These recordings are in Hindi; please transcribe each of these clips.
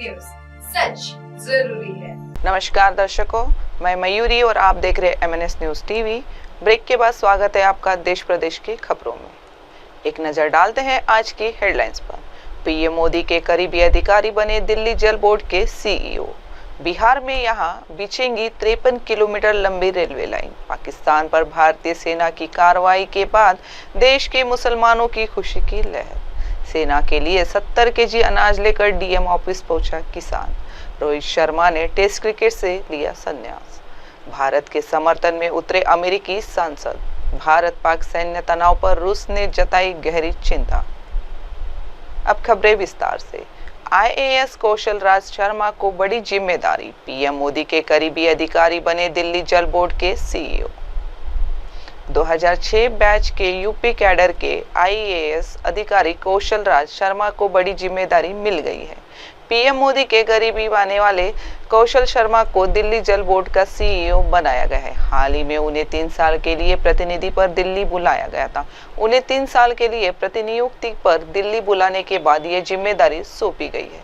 न्यूज, सच जरूरी है। नमस्कार दर्शकों, मैं मयूरी और आप देख रहे MNS न्यूज टीवी। ब्रेक के बाद स्वागत है आपका देश प्रदेश की खबरों में। एक नजर डालते हैं आज की हेडलाइंस पर। पीएम मोदी के करीबी अधिकारी बने दिल्ली जल बोर्ड के CEO। बिहार में यहां बिछेंगी 53 किलोमीटर लंबी रेलवे लाइन। पाकिस्तान पर भारतीय सेना की कार्रवाई के बाद देश के मुसलमानों की खुशी की लहर। सेना के लिए 70 kg अनाज लेकर DM ऑफिस पहुंचा किसान। रोहित शर्मा ने टेस्ट क्रिकेट से लिया संन्यास। भारत के समर्थन में उतरे अमेरिकी सांसद। भारत पाक सैन्य तनाव पर रूस ने जताई गहरी चिंता। अब खबरें विस्तार से। IAS कौशल राज शर्मा को बड़ी जिम्मेदारी। पीएम मोदी के करीबी अधिकारी बने दिल्ली जल बोर्ड के CEO। 2006 बैच के यूपी कैडर के IAS अधिकारी कौशल राज शर्मा को बड़ी जिम्मेदारी मिल गई है। पीएम मोदी के करीबी आने वाले कौशल शर्मा को दिल्ली जल बोर्ड का CEO बनाया गया है। हाल ही में उन्हें 3 साल के लिए प्रतिनिधि पर दिल्ली बुलाया गया था। उन्हें 3 साल के लिए प्रतिनियुक्ति पर दिल्ली बुलाने के बाद यह जिम्मेदारी सौंपी गई है।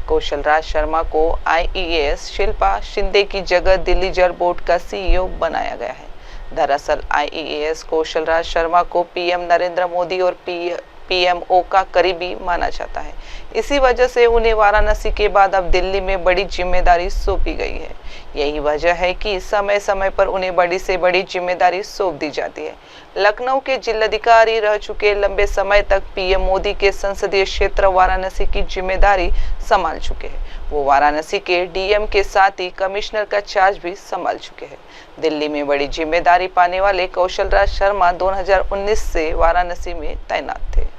कौशल राज शर्मा को IAS शिल्पा शिंदे की जगह दिल्ली जल बोर्ड का CEO बनाया गया है। दरअसल IAS कौशल राज शर्मा को PM नरेंद्र मोदी और PMO का करीबी माना जाता है। इसी वजह से उन्हें वाराणसी के बाद अब दिल्ली में बड़ी जिम्मेदारी सौंपी गई है। यही वजह है कि समय समय पर उन्हें बड़ी से बड़ी जिम्मेदारी सौंप दी जाती है। लखनऊ के जिलाधिकारी रह चुके लंबे समय तक PM मोदी के संसदीय क्षेत्र वाराणसी की जिम्मेदारी संभाल चुके हैं। वो वाराणसी के DM के साथ ही कमिश्नर का चार्ज भी संभाल चुके हैं। दिल्ली में बड़ी जिम्मेदारी पाने वाले कौशल राज शर्मा 2019 से वाराणसी में तैनात थे।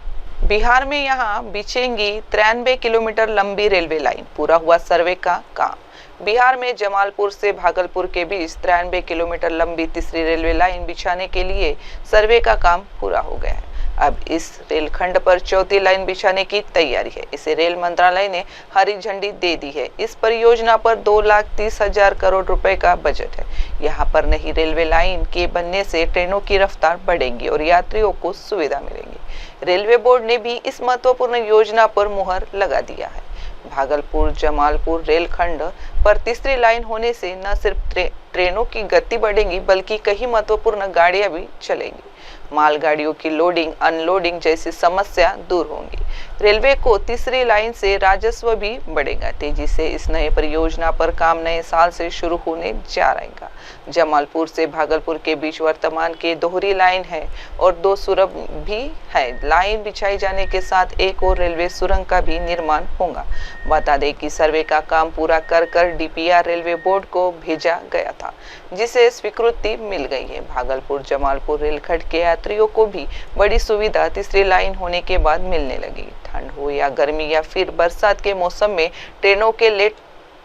बिहार में यहां बिछेंगी 93 किलोमीटर लंबी रेलवे लाइन। पूरा हुआ सर्वे का काम। बिहार में जमालपुर से भागलपुर के बीच 93 किलोमीटर लंबी तीसरी रेलवे लाइन बिछाने के लिए सर्वे का काम पूरा हो गया है। अब इस रेलखंड पर चौथी लाइन बिछाने की तैयारी है। इसे रेल मंत्रालय ने हरी झंडी दे दी है। इस परियोजना पर 2,30,000 करोड़ रुपए का बजट है। यहाँ पर नई रेलवे लाइन के बनने से ट्रेनों की रफ्तार बढ़ेगी और यात्रियों को सुविधा मिलेगी। रेलवे बोर्ड ने भी इस महत्वपूर्ण योजना पर मुहर लगा दिया है। भागलपुर जमालपुर रेलखंड पर तीसरी लाइन होने से न सिर्फ ट्रेनों की गति बढ़ेगी बल्कि कई महत्वपूर्ण गाड़ियां भी चलेंगी। मालगाड़ियों की लोडिंग अनलोडिंग जैसी समस्या दूर होंगी। रेलवे को तीसरी लाइन से राजस्व भी बढ़ेगा। तेजी से इस नए परियोजना पर काम नए साल से शुरू होने जा रहेगा। जमालपुर से भागलपुर के बीच वर्तमान के दोहरी लाइन है और 2 सुरंग भी है। लाइन बिछाई जाने के साथ एक और रेलवे सुरंग का भी निर्माण होगा। बता दें कि सर्वे का काम पूरा कर DPR रेलवे बोर्ड को भेजा गया था, जिसे स्वीकृति मिल गई है। भागलपुर जमालपुर रेलखंड के यात्रियों को भी बड़ी सुविधा तीसरी लाइन होने के बाद मिलने लगी। ठंड हो या गर्मी या फिर बरसात के मौसम में ट्रेनों के लेट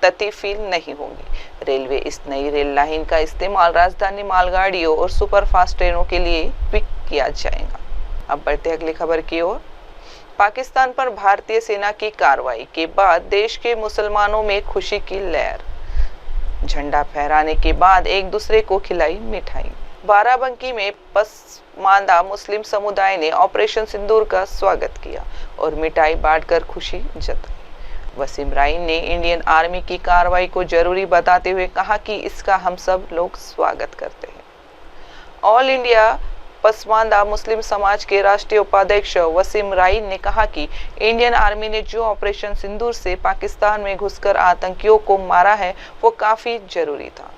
तती फील नहीं होगी। रेलवे इस नई रेल लाइन का इस्तेमाल राजधानी मालगाड़ियों और सुपरफास्ट ट्रेनों के लिए भी किया जाएगा। अब बढ़ते अगली खबर की ओर। पाकिस्तान पर भारतीय सेना की कार्रवाई के बाद देश के मुसलमानों में खुशी की लहर। झंडा फहराने के बाद एक दूसरे को खिलाई मिठाई। बाराबंकी में पसमानदा मुस्लिम समुदाय ने ऑपरेशन सिंदूर का स्वागत किया और मिठाई बांटकर खुशी जताई। वसीम राइन ने इंडियन आर्मी की कार्रवाई को जरूरी बताते हुए कहा कि इसका हम सब लोग स्वागत करते हैं। ऑल इंडिया पसमानदा मुस्लिम समाज के राष्ट्रीय उपाध्यक्ष वसीम राइन ने कहा कि इंडियन आर्मी ने जो ऑपरेशन सिंदूर से पाकिस्तान में घुसकर आतंकियों को मारा है वो काफी जरूरी था।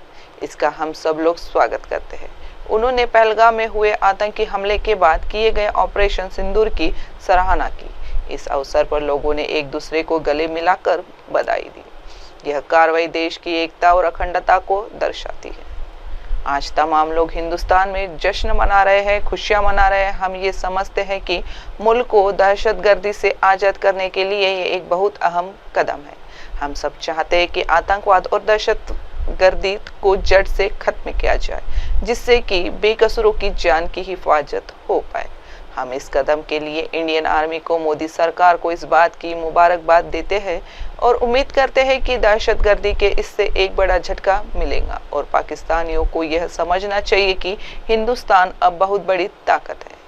इसका हम सब लोग स्वागत करते हैं। उन्होंने पहलगाम में हुए आतंकी हमले के बाद किए गए ऑपरेशन सिंदूर की सराहना की। इस अवसर पर लोगों ने एक दूसरे को गले मिलाकर बधाई दी। यह कार्रवाई देश की एकता और अखंडता को दर्शाती है। आज तमाम लोग हिंदुस्तान में जश्न मना रहे हैं, खुशियां मना रहे हैं। हम ये समझते हैं कि मुल्क को दहशतगर्दी से आज़ाद करने के लिए ये एक बहुत अहम कदम है। हम सब चाहते हैं कि आतंकवाद और दहशतगर्दी को जड़ से खत्म किया जाए, जिससे कि बेकसूरों की जान की हिफाजत हो पाए। हम इस कदम के लिए इंडियन आर्मी को मोदी सरकार को इस बात की मुबारकबाद देते हैं और उम्मीद करते हैं कि दहशतगर्दी के इससे एक बड़ा झटका मिलेगा और पाकिस्तानियों को यह समझना चाहिए कि हिंदुस्तान अब बहुत बड़ी ताकत है।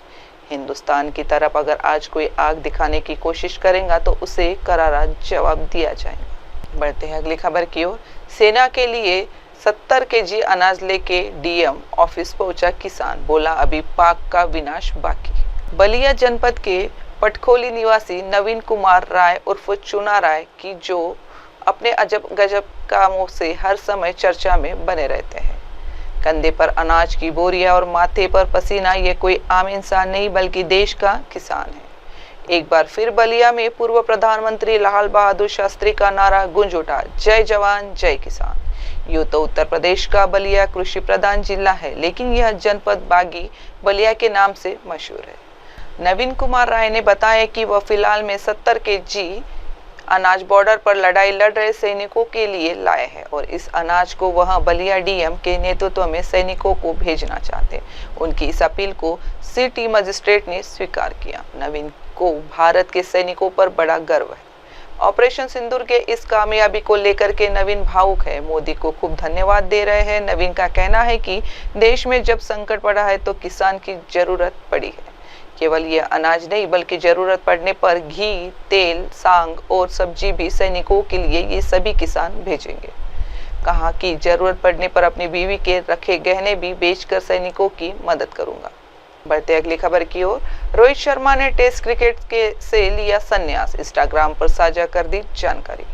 हिंदुस्तान की तरफ अगर आज कोई आग दिखाने की कोशिश करेगा तो उसे करारा जवाब दिया जाएगा। बढ़ते हैं अगली खबर की ओर। सेना के लिए 70 केजी अनाज लेके डीएम ऑफिस पहुंचा किसान, बोला अभी पाक का विनाश बाकी। बलिया जनपद के पटखोली निवासी नवीन कुमार राय उर्फ चुना राय की जो अपने अजब गजब कामों से हर समय चर्चा में बने रहते हैं। कंधे पर अनाज की बोरियां और माथे पर पसीना, ये कोई आम इंसान नहीं बल्कि देश का किसान है। एक बार फिर बलिया में पूर्व प्रधानमंत्री लाल बहादुर शास्त्री का नारा गूंज उठा, जय जवान जय किसान। यूं तो उत्तर प्रदेश का बलिया कृषि प्रधान जिला है, लेकिन यह जनपद बागी बलिया के नाम से मशहूर है। नवीन कुमार राय ने बताया कि वह फिलहाल में 70 केजी अनाज बॉर्डर पर लड़ाई लड़ रहे सैनिकों के लिए लाए हैं और इस अनाज को वह बलिया डीएम के नेतृत्व में सैनिकों को भेजना चाहते। उनकी इस अपील को सिटी मजिस्ट्रेट ने स्वीकार किया। नवीन को भारत के सैनिकों पर बड़ा गर्व है। ऑपरेशन सिंदूर के इस कामयाबी को लेकर के नवीन भावुक है, मोदी को खूब धन्यवाद दे रहे हैं। नवीन का कहना है कि देश में जब संकट पड़ा है तो किसान की जरूरत पड़ी है। केवल ये अनाज नहीं बल्कि जरूरत पड़ने पर घी, तेल, सांग और सब्जी भी सैनिकों के लिए ये सभी किसान भेजेंगे। कहा कि जरूरत पड़ने पर अपनी बीवी के रखे गहने भी बेचकर सैनिकों की मदद करूंगा। बढ़ते अगली खबर की ओर। रोहित शर्मा ने टेस्ट क्रिकेट से लिया संन्यास, इंस्टाग्राम पर साझा कर दी जानकारी।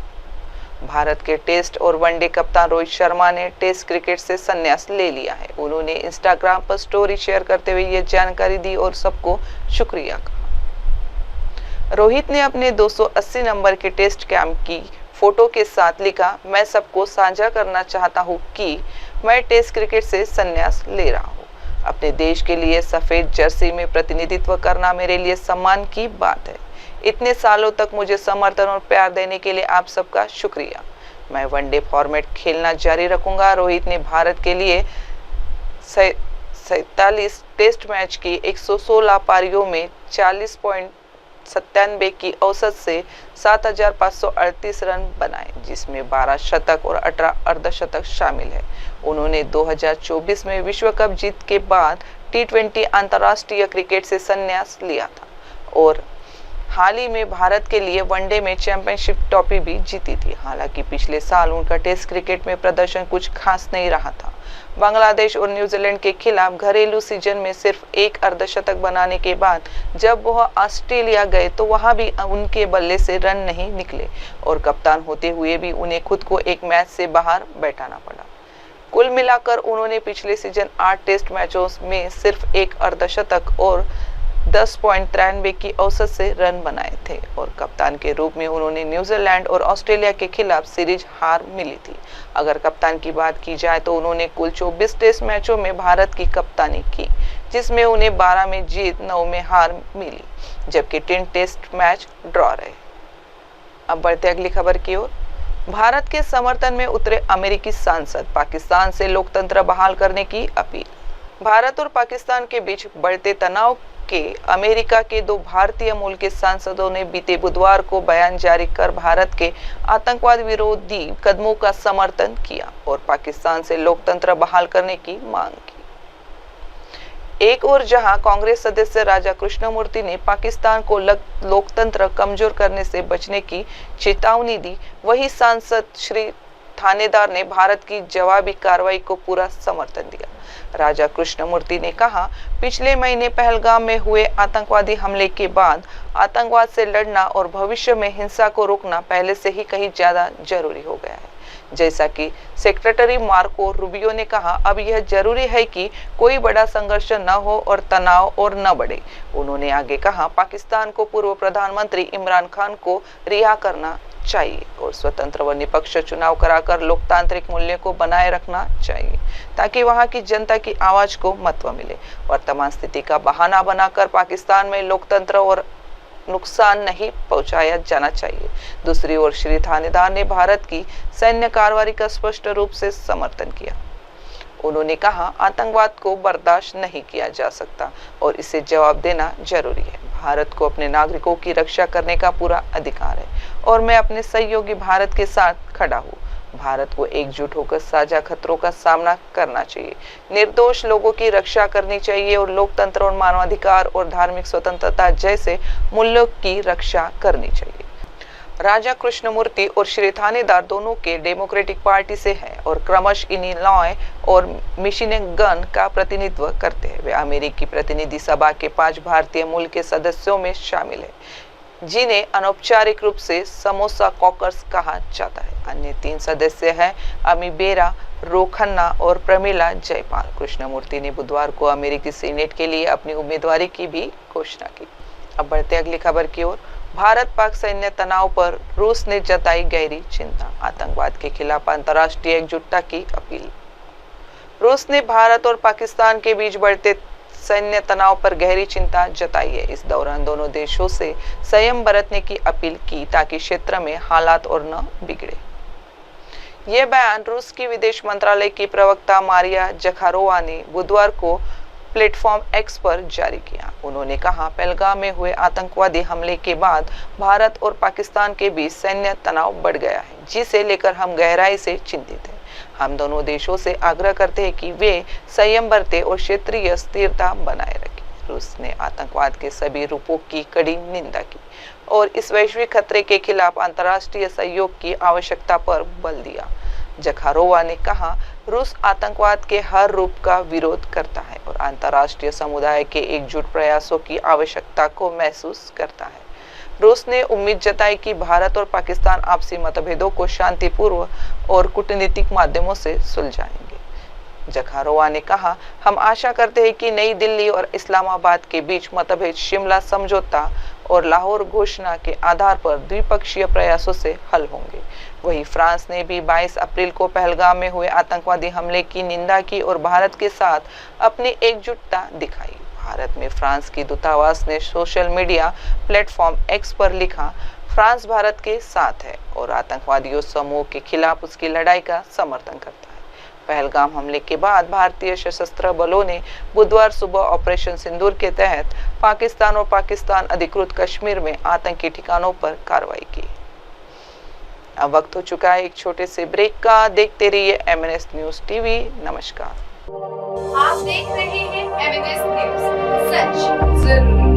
भारत के टेस्ट और वनडे कप्तान रोहित शर्मा ने टेस्ट क्रिकेट से संन्यास ले लिया है। उन्होंने इंस्टाग्राम पर स्टोरी शेयर करते हुए ये जानकारी दी और सबको शुक्रिया कहा। रोहित ने अपने 280 नंबर के टेस्ट कैंप की फोटो के साथ लिखा, मैं सबको साझा करना चाहता हूँ कि मैं टेस्ट क्रिकेट से संन्यास ले रहा हूँ। अपने देश के लिए सफेद जर्सी में प्रतिनिधित्व करना मेरे लिए सम्मान की बात है। इतने सालों तक मुझे समर्थन और प्यार देने के लिए आप सबका शुक्रिया। मैं वनडे फॉर्मेट खेलना जारी रखूंगा। रोहित ने भारत के लिए 47 टेस्ट मैच की 116 पारियों में 40.97 की औसत से 7,538 रन बनाए, जिसमें 12 शतक और 18 अर्धशतक शामिल है। उन्होंने 2024 में विश्व कप जीत के बाद T20 अंतर्राष्ट्रीय क्रिकेट से संन्यास लिया था और हाल ही में भारत के लिए वनडे में चैंपियनशिप ट्रॉफी भी जीती थी। हालांकि पिछले साल उनका टेस्ट क्रिकेट में प्रदर्शन कुछ खास नहीं रहा था। बांग्लादेश और न्यूजीलैंड के खिलाफ घरेलू सीजन में सिर्फ एक अर्धशतक बनाने के बाद जब वह ऑस्ट्रेलिया गए तो वहां भी उनके बल्ले से रन नहीं निकले और कप्तान होते हुए भी उन्हें खुद को एक मैच से बाहर बैठाना पड़ा। कुल मिलाकर उन्होंने पिछले सीजन 8 टेस्ट मैचों में सिर्फ एक अर्धशतक और 10.93 की औसत से रन बनाए थे और कप्तान के रूप में उन्होंने न्यूजीलैंड और ऑस्ट्रेलिया के खिलाफ सीरीज हार मिली थी। अगर कप्तान की बात की जाए तो उन्होंने कुल 24 टेस्ट मैचों में भारत की कप्तानी की, जिसमें उन्हें 12 में जीत 9 में हार मिली, जबकि 3 टेस्ट मैच ड्रॉ रहे। अब बढ़ते अगली खबर की ओर। भारत के समर्थन में उतरे अमेरिकी सांसद, पाकिस्तान से लोकतंत्र बहाल करने की अपील। भारत और पाकिस्तान के बीच बढ़ते तनाव के अमेरिका के 2 भारतीय मूल के सांसदों ने बीते बुधवार को बयान जारी कर भारत के आतंकवाद विरोधी कदमों का समर्थन किया और पाकिस्तान से लोकतंत्र बहाल करने की मांग की। एक और जहां कांग्रेस सदस्य राजा कृष्णमूर्ति ने पाकिस्तान को लोकतंत्र कमजोर करने से बचने की चेतावनी दी, वही सांसद श्री थानेदार ने भारत की जवाबी कार्रवाई को पूरा समर्थन दिया। राजा कृष्णमूर्ति ने कहा, पिछले महीने पहलगाम में हुए आतंकवादी हमले के बाद आतंकवाद से लड़ना और भविष्य में हिंसा को रोकना पहले से ही कहीं ज्यादा जरूरी हो गया है। जैसा कि सेक्रेटरी मार्को रूबियो ने कहा, अब यह जरूरी है कि कोई बड़ा संघर्ष न हो और तनाव और न बढ़े। उन्होंने आगे कहा, पाकिस्तान को पूर्व प्रधानमंत्री इमरान खान को रिहा करना चाहिए और स्वतंत्र व निष्पक्ष चुनाव कराकर लोकतांत्रिक मूल्यों को बनाए रखना चाहिए ताकि वहां की जनता की आवाज को महत्व मिले। वर्तमान स्थिति का बहाना बनाकर पाकिस्तान में लोकतंत्र और नुकसान नहीं पहुंचाया जाना चाहिए। दूसरी ओर श्री थानेदार ने भारत की सैन्य कार्रवाई का स्पष्ट रूप से समर्थन किया। उन्होंने कहा, आतंकवाद को बर्दाश्त नहीं किया जा सकता और इसे जवाब देना जरूरी है। भारत को अपने नागरिकों की रक्षा करने का पूरा अधिकार है और मैं अपने सहयोगी भारत के साथ खड़ा हूँ। भारत को एकजुट होकर साझा खतरों का सामना करना चाहिए, निर्दोष लोगों की रक्षा करनी चाहिए और लोकतंत्र और मानवाधिकार और धार्मिक स्वतंत्रता जैसे मूल्यों की रक्षा करनी चाहिए। राजा कृष्णमूर्ति और श्री थानेदार दोनों के डेमोक्रेटिक पार्टी से हैं और क्रमशः इलिनॉय और मिशिगन का प्रतिनिधित्व करते हैं। वे अमेरिकी प्रतिनिधि सभा के 5 भारतीय मूल के सदस्यों में शामिल है, जिन्हें अनौपचारिक रूप से समोसा कॉकर्स कहा जाता है। अन्य 3 सदस्य हैं अमी बेरा, रो खन्ना और प्रमिला जयपाल। कृष्णमूर्ति ने बुधवार को अमेरिकी सीनेट के लिए अपनी उम्मीदवारी की भी घोषणा की। अब बढ़ते अगली खबर की ओर। भारत पाक सैन्य तनाव पर रूस ने जताई गहरी चिंता, आतंकवाद के खिलाफ अंतर्राष्ट्रीय एकजुटता की अपील। रूस ने भारत और पाकिस्तान के बीच बढ़ते सैन्य तनाव पर गहरी चिंता जताई है। इस दौरान दोनों देशों से संयम बरतने की अपील की ताकि क्षेत्र में हालात और न बिगड़े। यह बयान रूस की विदेश मंत्रालय की प्रवक्ता मारिया जखारोवा ने बुधवार को प्लेटफॉर्म एक्स पर जारी किया। उन्होंने कहा, पहलगाम में हुए आतंकवादी हमले के बाद भारत और पाकिस्तान के बीच सैन्य तनाव बढ़ गया है, जिसे लेकर हम गहराई से चिंतित हैं। हम दोनों देशों से आग्रह करते हैं कि वे संयम बरतें और क्षेत्रीय स्थिरता बनाए रखें। रूस ने आतंकवाद के सभी रूपों की कड़ी निंदा की और इस वैश्विक खतरे के खिलाफ अंतर्राष्ट्रीय सहयोग की आवश्यकता पर बल दिया। जखारोवा ने कहा, रूस आतंकवाद के हर रूप का विरोध करता है और अंतर्राष्ट्रीय समुदाय के एकजुट प्रयासों की आवश्यकता को महसूस करता है। रूस ने उम्मीद जताई कि भारत और पाकिस्तान आपसी मतभेदों को शांतिपूर्व और कूटनीतिक माध्यमों से सुलझाएंगे। जखारोवा ने कहा, हम आशा करते हैं कि नई दिल्ली और इस्लामाबाद के बीच मतभेद शिमला समझौता और लाहौर घोषणा के आधार पर द्विपक्षीय प्रयासों से हल होंगे। वहीं फ्रांस ने भी 22 अप्रैल को पहलगाम में हुए आतंकवादी हमले की निंदा की और भारत के साथ अपनी एकजुटता दिखाई। भारत में फ्रांस की दूतावास ने सोशल मीडिया प्लेटफॉर्म एक्स पर लिखा, फ्रांस भारत के साथ है और आतंकवादियों समूह के खिलाफ उसकी लड़ाई का समर्थन करता है। पहलगाम हमले के बाद भारतीय सशस्त्र बलों ने बुधवार सुबह ऑपरेशन सिंदूर के तहत पाकिस्तान और पाकिस्तान अधिकृत कश्मीर में आतंकी ठिकानों पर कार्रवाई की। अब वक्त हो चुका है एक छोटे से ब्रेक का। देखते रहिए MNS न्यूज टीवी। नमस्कार। आप देख रहे हैं MNS न्यूज, सच जरूरी।